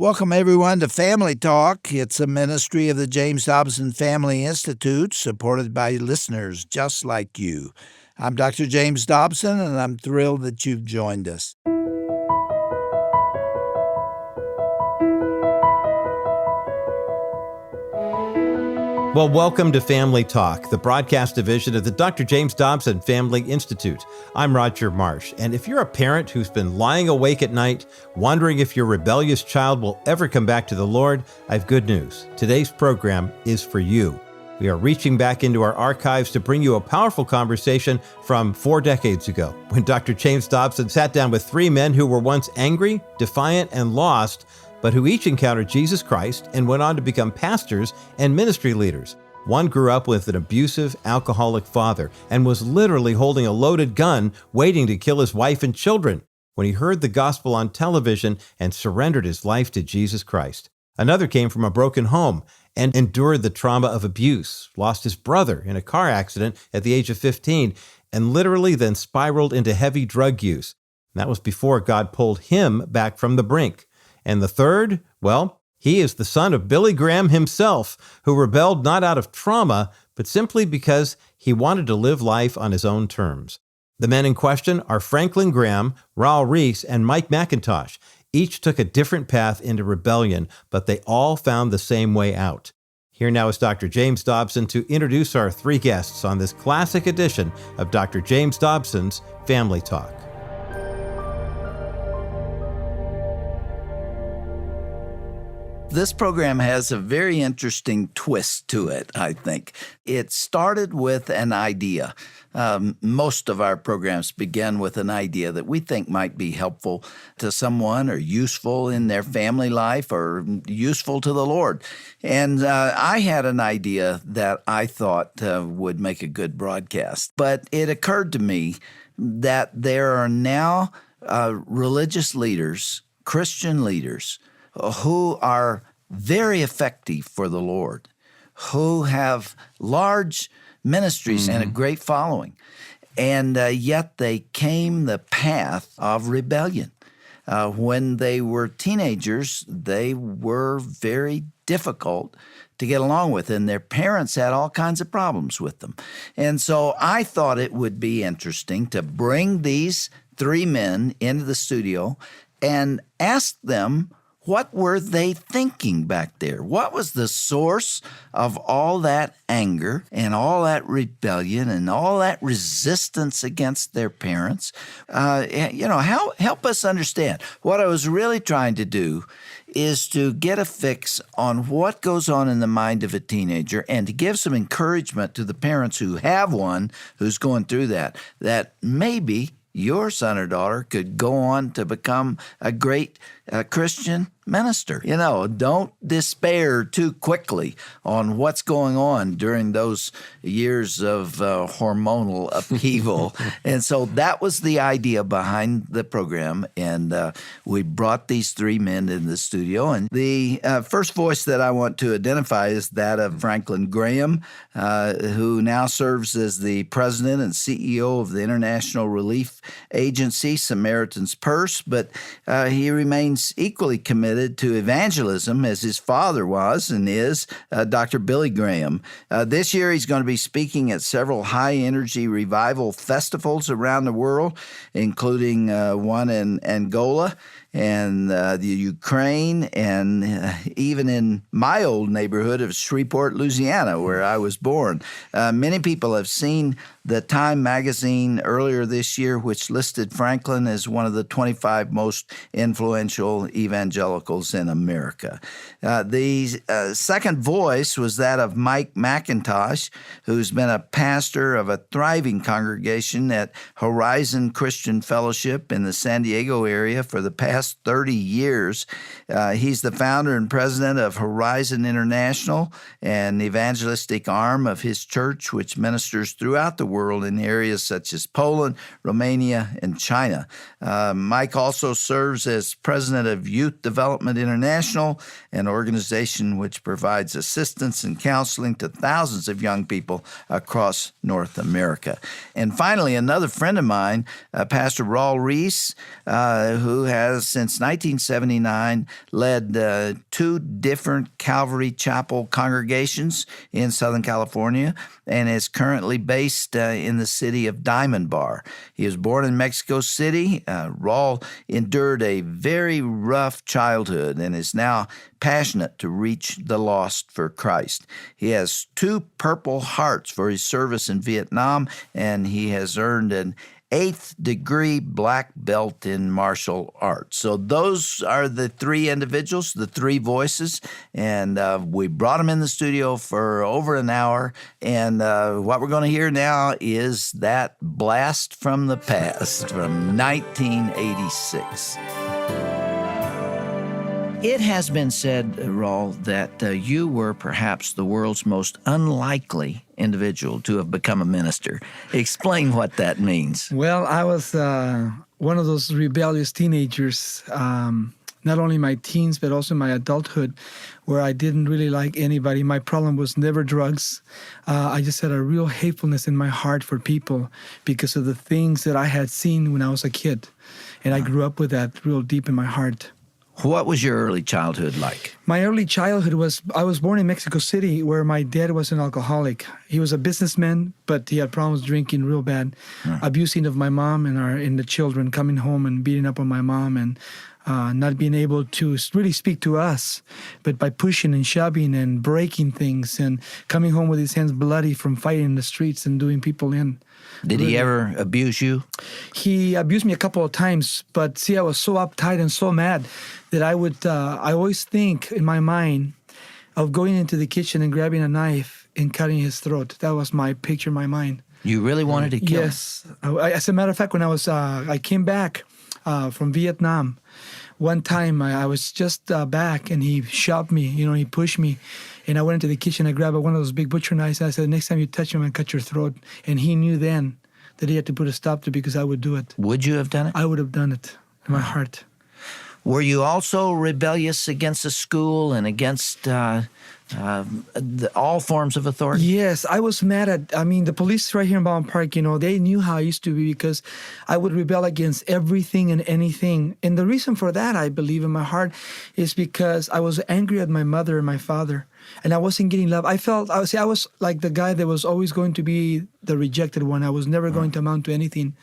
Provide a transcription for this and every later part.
Welcome, everyone, to Family Talk. It's a ministry of the James Dobson Family Institute, supported by listeners just like you. I'm Dr. James Dobson, and I'm thrilled that you've joined us. Well, welcome to Family Talk, the broadcast division of the Dr. James Dobson Family Institute. I'm Roger Marsh, and if you're a parent who's been lying awake at night, wondering if your rebellious child will ever come back to the Lord, I have good news. Today's program is for you. We are reaching back into our archives to bring you a powerful conversation from 4 decades ago, when Dr. James Dobson sat down with 3 men who were once angry, defiant, and lost, but who each encountered Jesus Christ and went on to become pastors and ministry leaders. One grew up with an abusive, alcoholic father and was literally holding a loaded gun waiting to kill his wife and children when he heard the gospel on television and surrendered his life to Jesus Christ. Another came from a broken home and endured the trauma of abuse, lost his brother in a car accident at the age of 15, and literally then spiraled into heavy drug use. And that was before God pulled him back from the brink. And the third, well, he is the son of Billy Graham himself, who rebelled not out of trauma, but simply because he wanted to live life on his own terms. The men in question are Franklin Graham, Raul Ries, and Mike MacIntosh. Each took a different path into rebellion, but they all found the same way out. Here now is Dr. James Dobson to introduce our 3 guests on this classic edition of Dr. James Dobson's Family Talk. This program has a very interesting twist to it, I think. It started with an idea. Most of our programs begin with an idea that we think might be helpful to someone or useful in their family life or useful to the Lord. And I had an idea that I thought would make a good broadcast. But it occurred to me that there are now religious leaders, Christian leaders, who are very effective for the Lord, who have large ministries and a great following, and yet they came the path of rebellion. When they were teenagers, they were very difficult to get along with, and their parents had all kinds of problems with them. And so I thought it would be interesting to bring these 3 men into the studio and ask them, what were they thinking back there? What was the source of all that anger and all that rebellion and all that resistance against their parents? Help us understand. What I was really trying to do is to get a fix on what goes on in the mind of a teenager and to give some encouragement to the parents who have one who's going through that maybe your son or daughter could go on to become a great Christian minister. Don't despair too quickly on what's going on during those years of hormonal upheaval. And so that was the idea behind the program. And we brought these 3 men in the studio. And the first voice that I want to identify is that of Franklin Graham, who now serves as the president and CEO of the International Relief Agency, Samaritan's Purse. But he remains equally committed to evangelism as his father was and is, Dr. Billy Graham. This year he's going to be speaking at several high-energy revival festivals around the world, including one in Angola and the Ukraine, and even in my old neighborhood of Shreveport, Louisiana, where I was born. Many people have seen the Time magazine earlier this year, which listed Franklin as one of the 25 most influential evangelicals in America. The second voice was that of Mike MacIntosh, who's been a pastor of a thriving congregation at Horizon Christian Fellowship in the San Diego area for the past 30 years. He's the founder and president of Horizon International, an evangelistic arm of his church, which ministers throughout the world in areas such as Poland, Romania, and China. Mike also serves as president of Youth Development Development International, an organization which provides assistance and counseling to thousands of young people across North America. And finally, another friend of mine, Pastor Raul Ries, who has since 1979 led 2 different Calvary Chapel congregations in Southern California and is currently based in the city of Diamond Bar. He was born in Mexico City. Raul endured a very rough childhood and is now passionate to reach the lost for Christ. He has 2 Purple Hearts for his service in Vietnam, and he has earned an 8th degree black belt in martial arts. So those are the 3 individuals, the 3 voices, and we brought them in the studio for over an hour, and what we're going to hear now is that blast from the past from 1986. It has been said, Raul, that you were perhaps the world's most unlikely individual to have become a minister. Explain what that means. Well, I was one of those rebellious teenagers, not only my teens, but also my adulthood, where I didn't really like anybody. My problem was never drugs. I just had a real hatefulness in my heart for people because of the things that I had seen when I was a kid. And I grew up with that real deep in my heart. What was your early childhood like? My early childhood I was born in Mexico City, where my dad was an alcoholic. He was a businessman, but he had problems drinking real bad, abusing of my mom and the children, coming home and beating up on my mom and not being able to really speak to us, but by pushing and shoving and breaking things and coming home with his hands bloody from fighting in the streets and doing people in. Did he ever abuse you? He abused me a couple of times, but see, I was so uptight and so mad that I always think in my mind of going into the kitchen and grabbing a knife and cutting his throat. That was my picture in my mind. You really wanted to kill him? Yes. As a matter of fact, when I came back from Vietnam, one time I was just back and he shoved me, he pushed me. And I went into the kitchen, I grabbed one of those big butcher knives, and I said, next time you touch him, I'm going to cut your throat. And he knew then that he had to put a stop to it because I would do it. Would you have done it? I would have done it in my heart. Were you also rebellious against the school and against all forms of authority? Yes, I was mad at, the police right here in Baldwin Park, they knew how I used to be because I would rebel against everything and anything. And the reason for that, I believe in my heart, is because I was angry at my mother and my father. And I wasn't getting love. I was like the guy that was always going to be the rejected one. I was never going to amount to anything.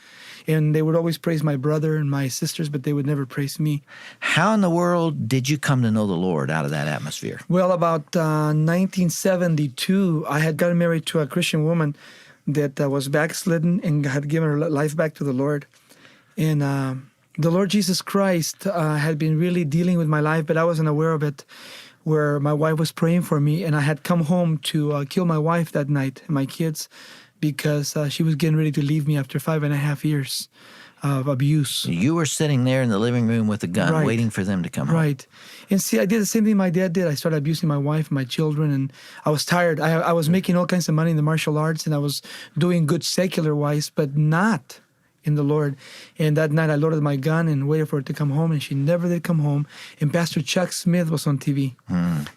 And they would always praise my brother and my sisters, but they would never praise me. How in the world did you come to know the Lord out of that atmosphere? Well, about 1972, I had gotten married to a Christian woman that was backslidden and had given her life back to the Lord. And the Lord Jesus Christ had been really dealing with my life, but I wasn't aware of it, where my wife was praying for me. And I had come home to kill my wife that night and my kids, because she was getting ready to leave me after 5.5 years of abuse. You were sitting there in the living room with a gun, waiting for them to come home. Right. And see, I did the same thing my dad did. I started abusing my wife and my children, and I was tired. I was making all kinds of money in the martial arts, and I was doing good secular-wise, but not in the Lord. And that night I loaded my gun and waited for her to come home, and she never did come home. And Pastor Chuck Smith was on TV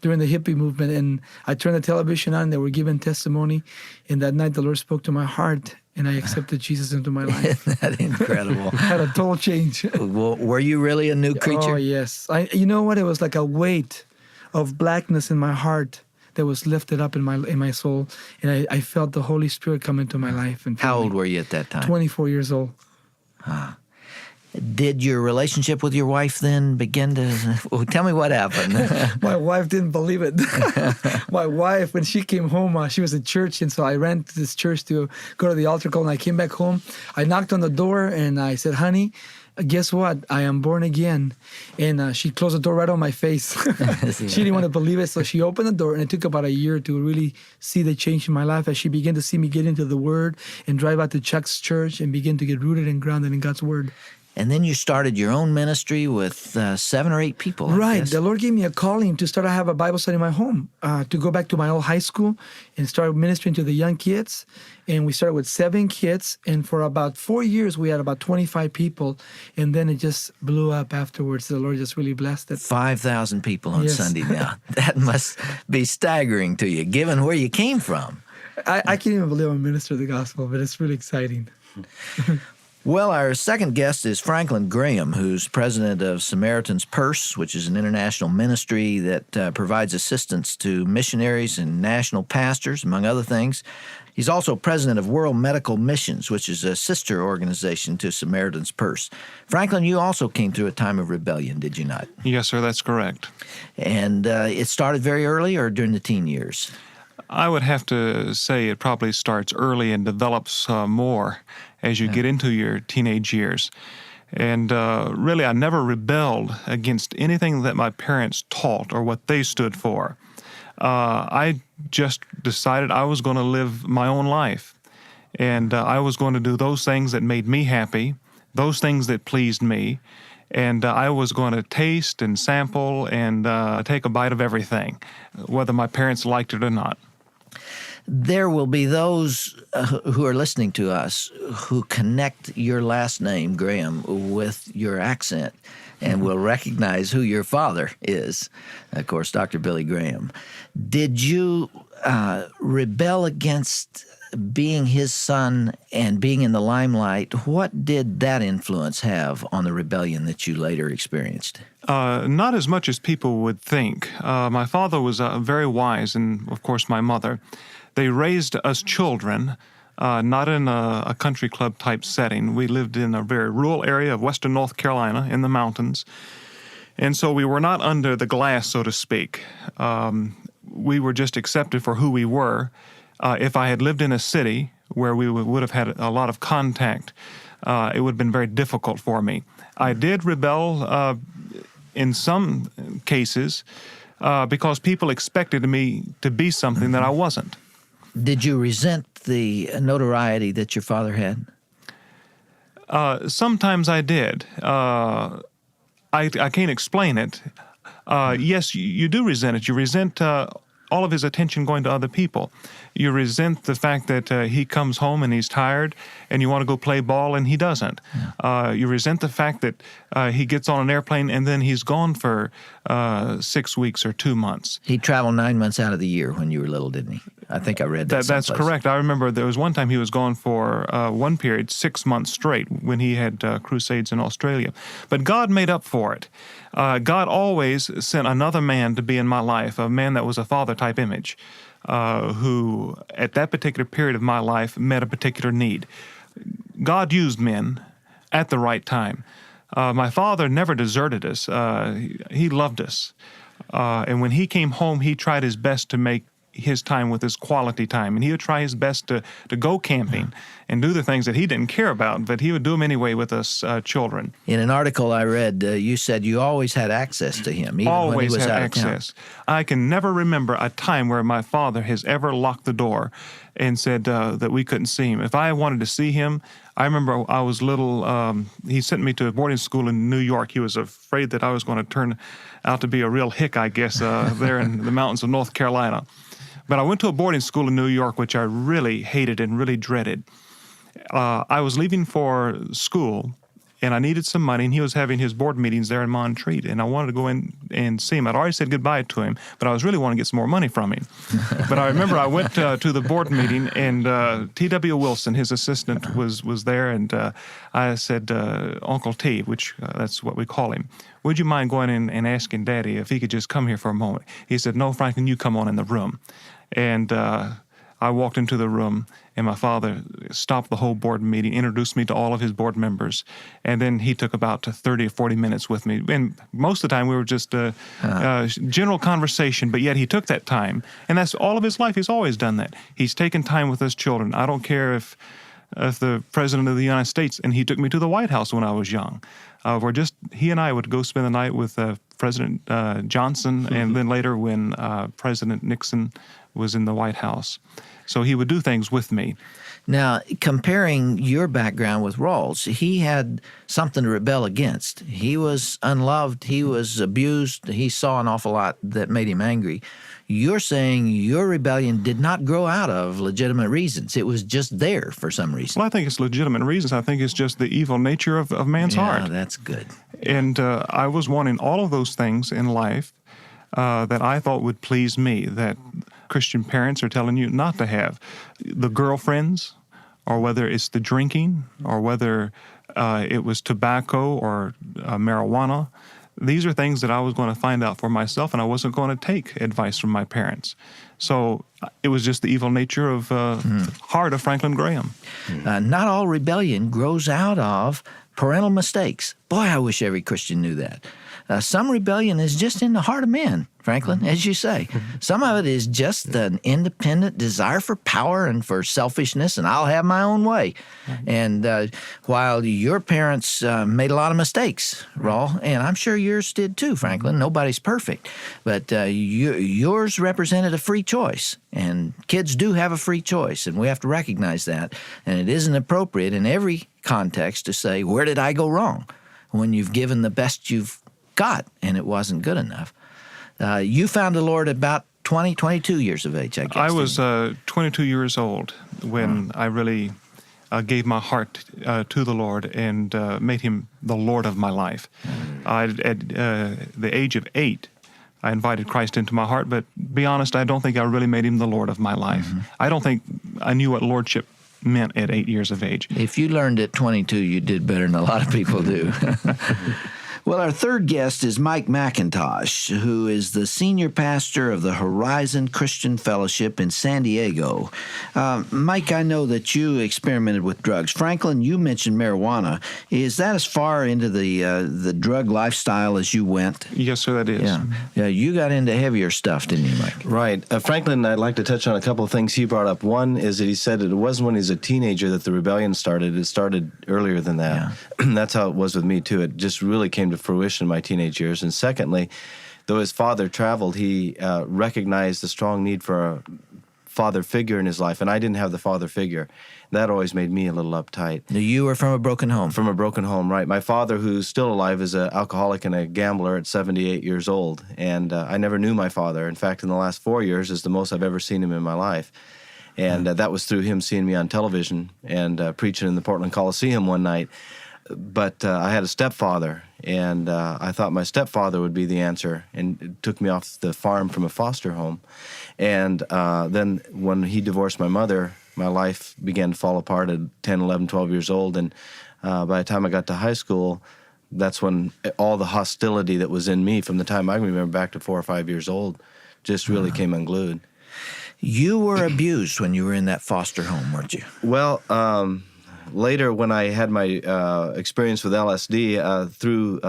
during the hippie movement, and I turned the television on and they were giving testimony. And that night the Lord spoke to my heart, and I accepted Jesus into my life. Isn't that incredible? I had a total change. Well, were you really a new creature? Oh, yes. You know what? It was like a weight of blackness in my heart that was lifted up in my soul, and I felt the Holy Spirit come into my life. And how old were you at that time? 24 years old. Did your relationship with your wife then begin to... Well, tell me what happened. My wife didn't believe it. My wife, when she came home, she was at church, and so I ran to this church to go to the altar call, and I came back home. I knocked on the door, and I said, honey, guess what? I am born again. And she closed the door right on my face. She didn't want to believe it, so she opened the door, and it took about a year to really see the change in my life as she began to see me get into the Word and drive out to Chuck's church and begin to get rooted and grounded in God's Word. And then you started your own ministry with 7 or 8 people. I Right. guess. The Lord gave me a calling to start to have a Bible study in my home, to go back to my old high school and start ministering to the young kids. And we started with 7 kids. And for about 4 years, we had about 25 people. And then it just blew up afterwards. The Lord just really blessed it. 5,000 people on Yes. Sunday now. That must be staggering to you, given where you came from. I can't even believe I'm a minister of the gospel, but it's really exciting. Well, our second guest is Franklin Graham, who's president of Samaritan's Purse, which is an international ministry that provides assistance to missionaries and national pastors, among other things. He's also president of World Medical Missions, which is a sister organization to Samaritan's Purse. Franklin, you also came through a time of rebellion, did you not? Yes, sir, that's correct. And it started very early or during the teen years? I would have to say it probably starts early and develops more as you get into your teenage years. And really, I never rebelled against anything that my parents taught or what they stood for. I just decided I was going to live my own life. And I was going to do those things that made me happy, those things that pleased me. And I was going to taste and sample and take a bite of everything, whether my parents liked it or not. There will be those who are listening to us who connect your last name, Graham, with your accent and will recognize who your father is, of course, Dr. Billy Graham. Did you rebel against being his son and being in the limelight? What did that influence have on the rebellion that you later experienced? Not as much as people would think. My father was very wise, and of course my mother. They raised us children, not in a country club type setting. We lived in a very rural area of western North Carolina in the mountains. And so we were not under the glass, so to speak. We were just accepted for who we were. If I had lived in a city where we would have had a lot of contact, it would have been very difficult for me. I did rebel in some cases because people expected me to be something that I wasn't. Did you resent the notoriety that your father had? Sometimes I did. I can't explain it. Yes, you do resent it. You resent all of his attention going to other people. You resent the fact that he comes home and he's tired and you want to go play ball and he doesn't. Yeah. You resent the fact that he gets on an airplane and then he's gone for 6 weeks or 2 months. He traveled 9 months out of the year when you were little, didn't he? I think I read that. That's someplace. correct. I remember there was one time he was gone for one period, 6 months straight, when he had crusades in Australia. But God made up for it. God always sent another man to be in my life, a man that was a father-type image, who at that particular period of my life met a particular need. God used men at the right time. My father never deserted us. He loved us. And when he came home, he tried his best to make his time with his quality time. And he would try his best to go camping and do the things that he didn't care about, but he would do them anyway with us children. In an article I read, you said you always had access to him, even when he was out of town. Always had access. I can never remember a time where my father has ever locked the door and said that we couldn't see him. If I wanted to see him, I remember I was little, he sent me to a boarding school in New York. He was afraid that I was going to turn out to be a real hick, I guess, there in the mountains of North Carolina. But I went to a boarding school in New York, which I really hated and really dreaded. I was leaving for school, and I needed some money, and he was having his board meetings there in Montreat, and I wanted to go in and see him. I'd already said goodbye to him, but I was really wanting to get some more money from him. But I remember I went to the board meeting, and T.W. Wilson, his assistant, was there, and I said, Uncle T, which that's what we call him, would you mind going in and asking Daddy if he could just come here for a moment? He said, no, Franklin, you come on in the room. And I walked into the room, and my father stopped the whole board meeting, introduced me to all of his board members, and then he took about 30 or 40 minutes with me. And most of the time, we were just general conversation, but yet he took that time. And that's all of his life. He's always done that. He's taken time with his children. I don't care if the President of the United States, and he took me to the White House when I was young, where just he and I would go spend the night with President Johnson, and then later when President Nixon was in the White House. So he would do things with me. Now, comparing your background with Raul's, he had something to rebel against. He was unloved. He was abused. He saw an awful lot that made him angry. You're saying your rebellion did not grow out of legitimate reasons. It was just there for some reason. Well, I think it's legitimate reasons. I think it's just the evil nature of man's heart. Yeah, that's good. And I was wanting all of those things in life that I thought would please me, that Christian parents are telling you not to have. The girlfriends, or whether it's the drinking, or whether it was tobacco or marijuana. These are things that I was going to find out for myself, and I wasn't going to take advice from my parents. So it was just the evil nature of heart of Franklin Graham. Not all rebellion grows out of parental mistakes. Boy, I wish every Christian knew that. Some rebellion is just in the heart of man, Franklin, as you say. Some of it is just an independent desire for power and for selfishness, and I'll have my own way. And while your parents made a lot of mistakes, Raul, and I'm sure yours did too, Franklin, nobody's perfect, but yours represented a free choice. And kids do have a free choice, and we have to recognize that. And it isn't appropriate in every context to say, where did I go wrong? When you've given the best you've got, and it wasn't good enough. You found the Lord about 22 years of age, I guess. I was 22 years old when I really gave my heart to the Lord and made him the Lord of my life. At the age of 8, I invited Christ into my heart, but be honest, I don't think I really made him the Lord of my life. I don't think I knew what lordship meant at 8 years of age. If you learned at 22, you did better than a lot of people do. Well, our third guest is Mike MacIntosh, who is the senior pastor of the Horizon Christian Fellowship in San Diego. Mike, I know that you experimented with drugs. Franklin, you mentioned marijuana. Is that as far into the drug lifestyle as you went? Yes, sir, that is. Yeah, you got into heavier stuff, didn't you, Mike? Right. Franklin, I'd like to touch on a couple of things he brought up. One is that he said it wasn't when he was a teenager that the rebellion started. It started earlier than that. Yeah. That's how it was with me, too. It just really came to fruition in my teenage years. And secondly, though his father traveled, he recognized the strong need for a father figure in his life, and I didn't have the father figure. That always made me a little uptight. You were from a broken home. From a broken home, right. My father, who's still alive, is an alcoholic and a gambler at 78 years old, and I never knew my father. In fact, in the last 4 years is the most I've ever seen him in my life. And that was through him seeing me on television and preaching in the Portland Coliseum one night. But I had a stepfather, and I thought my stepfather would be the answer, and it took me off the farm from a foster home. And then when he divorced my mother, my life began to fall apart at 10, 11, 12 years old. And by the time I got to high school, that's when all the hostility that was in me from the time I can remember back to 4 or 5 years old just really came unglued. You were abused when you were in that foster home, weren't you? Well, later, when I had my experience with LSD, through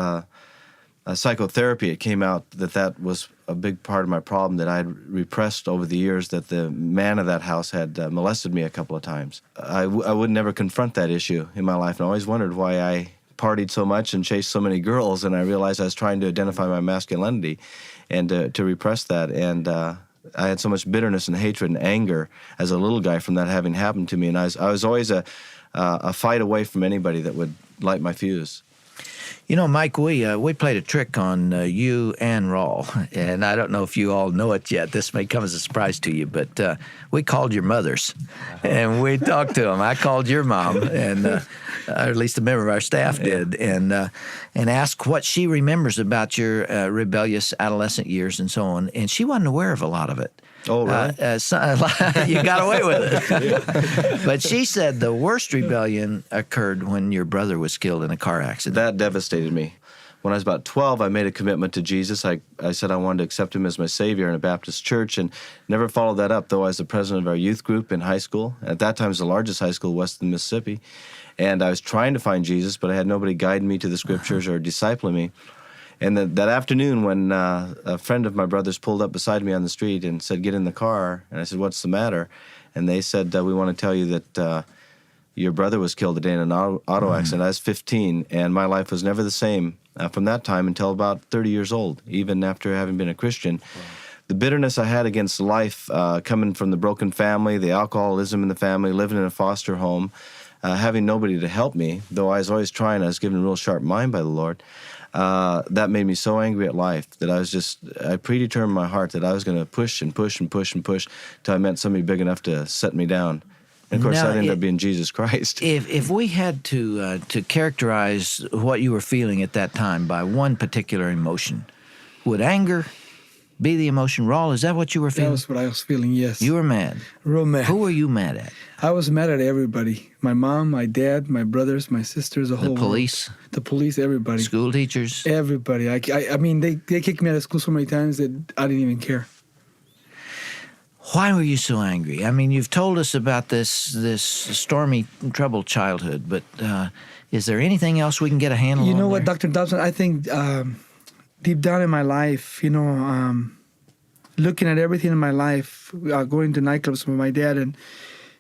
psychotherapy, it came out that was a big part of my problem that I had repressed over the years, that the man of that house had molested me a couple of times. I would never confront that issue in my life, and I always wondered why I partied so much and chased so many girls, and I realized I was trying to identify my masculinity and to repress that. And I had so much bitterness and hatred and anger as a little guy from that having happened to me, and I was always a fight away from anybody that would light my fuse. You know, Mike, we played a trick on you and Raul, and I don't know if you all know it yet. This may come as a surprise to you, but we called your mothers, and we talked to them. I called your mom, and or at least a member of our staff did, and asked what she remembers about your rebellious adolescent years and so on, and she wasn't aware of a lot of it. Oh, really? You got away with it. But she said the worst rebellion occurred when your brother was killed in a car accident. That devastated me. When I was about 12, I made a commitment to Jesus. I said I wanted to accept him as my Savior in a Baptist church, and never followed that up, though I was the president of our youth group in high school. At that time, it was the largest high school west of Mississippi. And I was trying to find Jesus, but I had nobody guiding me to the Scriptures or discipling me. And that afternoon, when a friend of my brother's pulled up beside me on the street and said, "Get in the car," and I said, "What's the matter?" And they said, "We want to tell you that your brother was killed today in an auto accident." I was 15, and my life was never the same from that time until about 30 years old, even after having been a Christian. the bitterness I had against life, coming from the broken family, the alcoholism in the family, living in a foster home, having nobody to help me, though I was always trying, I was given a real sharp mind by the Lord. That made me so angry at life that I predetermined my heart that I was going to push and push and push and push till I met somebody big enough to set me down. And of course, Now, that ended up being Jesus Christ. If we had to characterize what you were feeling at that time by one particular emotion, would anger be the emotion? Raul, is that what you were feeling? That was what I was feeling, yes. You were mad. Real mad. Who were you mad at? I was mad at everybody. My mom, my dad, my brothers, my sisters, the whole police? world. The police, everybody. School teachers? Everybody. I mean, they kicked me out of school so many times that I didn't even care. Why were you so angry? I mean, you've told us about this stormy, troubled childhood, but is there anything else we can get a handle on? You know what, there? Dr. Dobson, I think deep down in my life, looking at everything in my life, going to nightclubs with my dad and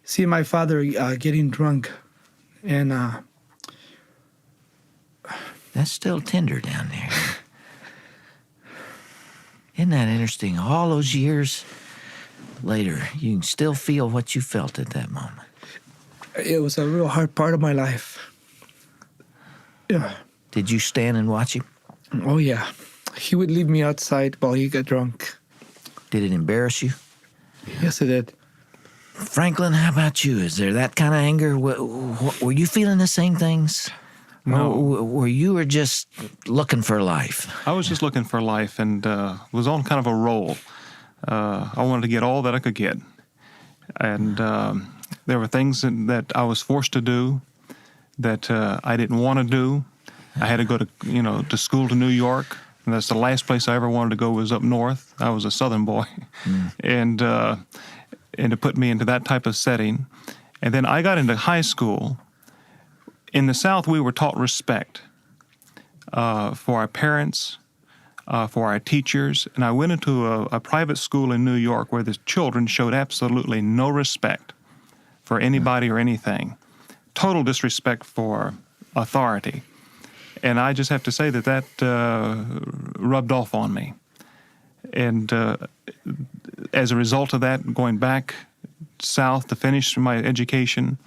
seeing my father getting drunk, and that's still tender down there. Isn't that interesting? All those years later, you can still feel what you felt at that moment. It was a real hard part of my life. Yeah. Did you stand and watch him? Oh, yeah. He would leave me outside while he got drunk. Did it embarrass you? Yes, it did. Franklin, how about you? Is there that kind of anger? Were you feeling the same things? No. Or were you just looking for life? I was just looking for life and was on kind of a roll. I wanted to get all that I could get. And there were things that I was forced to do that I didn't want to do. I had to go to school to New York. And that's the last place I ever wanted to go was up north. I was a southern boy. And to put me into that type of setting. And then I got into high school. In the South, we were taught respect for our parents, for our teachers. And I went into a private school in New York where the children showed absolutely no respect for anybody or anything. Total disrespect for authority. And I just have to say that rubbed off on me. And as a result of that, going back south to finish my education,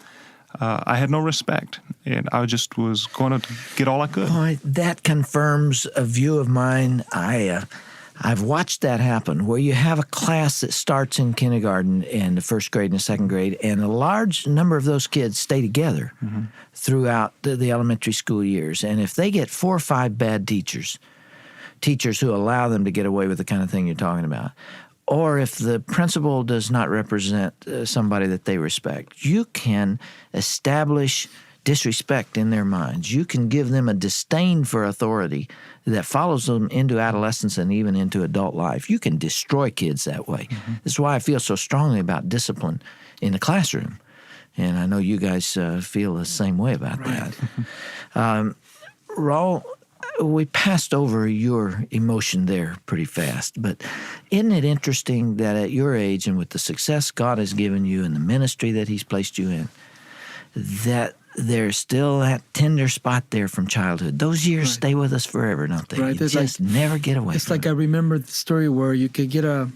I had no respect. And I just was going to get all I could. Boy, that confirms a view of mine. I've watched that happen, where you have a class that starts in kindergarten and the first grade and the second grade, and a large number of those kids stay together throughout the elementary school years. And if they get 4 or 5 bad teachers who allow them to get away with the kind of thing you're talking about, or if the principal does not represent somebody that they respect, you can establish disrespect in their minds. You can give them a disdain for authority that follows them into adolescence and even into adult life. You can destroy kids that way. This is why I feel so strongly about discipline in the classroom. And I know you guys feel the same way about that. Raul, we passed over your emotion there pretty fast, but isn't it interesting that at your age and with the success God has given you and the ministry that He's placed you in, that there's still that tender spot there from childhood. Those years stay with us forever, don't they? Right. You just never get away It's from like I remember the story where you could get a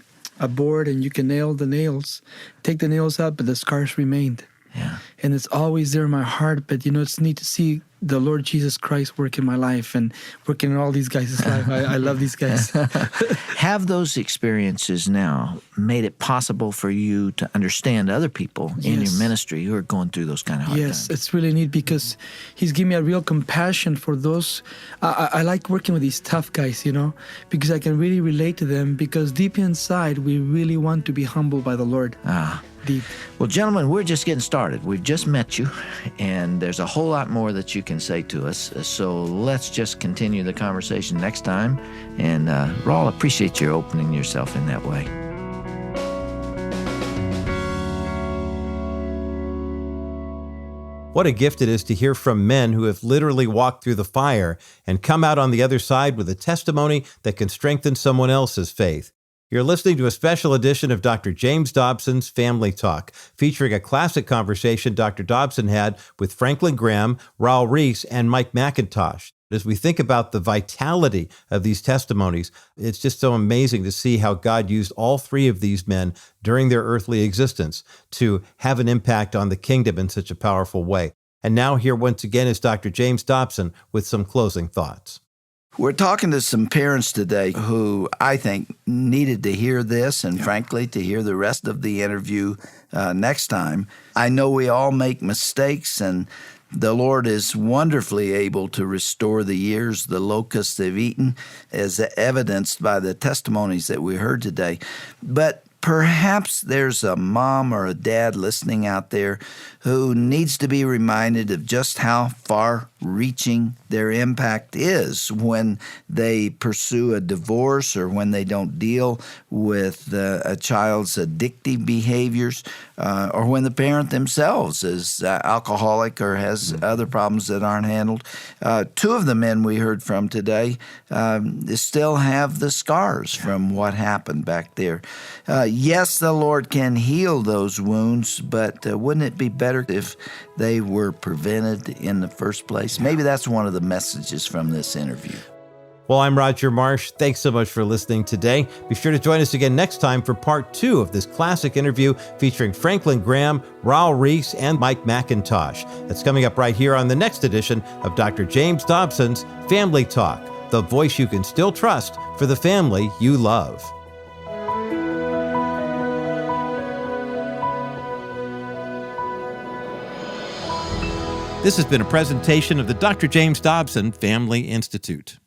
board and you can nail the nails, take the nails out, but the scars remained. Yeah. And it's always there in my heart, but it's neat to see the Lord Jesus Christ work in my life and working in all these guys' life. I love these guys. Have those experiences now made it possible for you to understand other people in your ministry who are going through those kind of hard Yes, times? it's really neat because He's given me a real compassion for those. I like working with these tough guys, because I can really relate to them, because deep inside, we really want to be humbled by the Lord. Deep. Well, gentlemen, we're just getting started. We've just met you, and there's a whole lot more that you can say to us. So let's just continue the conversation next time. And Raul, appreciate your opening yourself in that way. What a gift it is to hear from men who have literally walked through the fire and come out on the other side with a testimony that can strengthen someone else's faith. You're listening to a special edition of Dr. James Dobson's Family Talk, featuring a classic conversation Dr. Dobson had with Franklin Graham, Raul Ries, and Mike MacIntosh. As we think about the vitality of these testimonies, it's just so amazing to see how God used all three of these men during their earthly existence to have an impact on the kingdom in such a powerful way. And now here once again is Dr. James Dobson with some closing thoughts. We're talking to some parents today who I think needed to hear this and, frankly, to hear the rest of the interview next time. I know we all make mistakes, and the Lord is wonderfully able to restore the years the locusts have eaten, as evidenced by the testimonies that we heard today. But perhaps there's a mom or a dad listening out there who needs to be reminded of just how far-reaching their impact is when they pursue a divorce or when they don't deal with a child's addictive behaviors, or when the parent themselves is alcoholic or has other problems that aren't handled. Two of the men we heard from today still have the scars from what happened back there. Yes, the Lord can heal those wounds, but wouldn't it be better if they were prevented in the first place? Maybe that's one of the messages from this interview. Well, I'm Roger Marsh. Thanks so much for listening today. Be sure to join us again next time for part 2 of this classic interview featuring Franklin Graham, Raul Ries, and Mike MacIntosh. That's coming up right here on the next edition of Dr. James Dobson's Family Talk, the voice you can still trust for the family you love. This has been a presentation of the Dr. James Dobson Family Institute.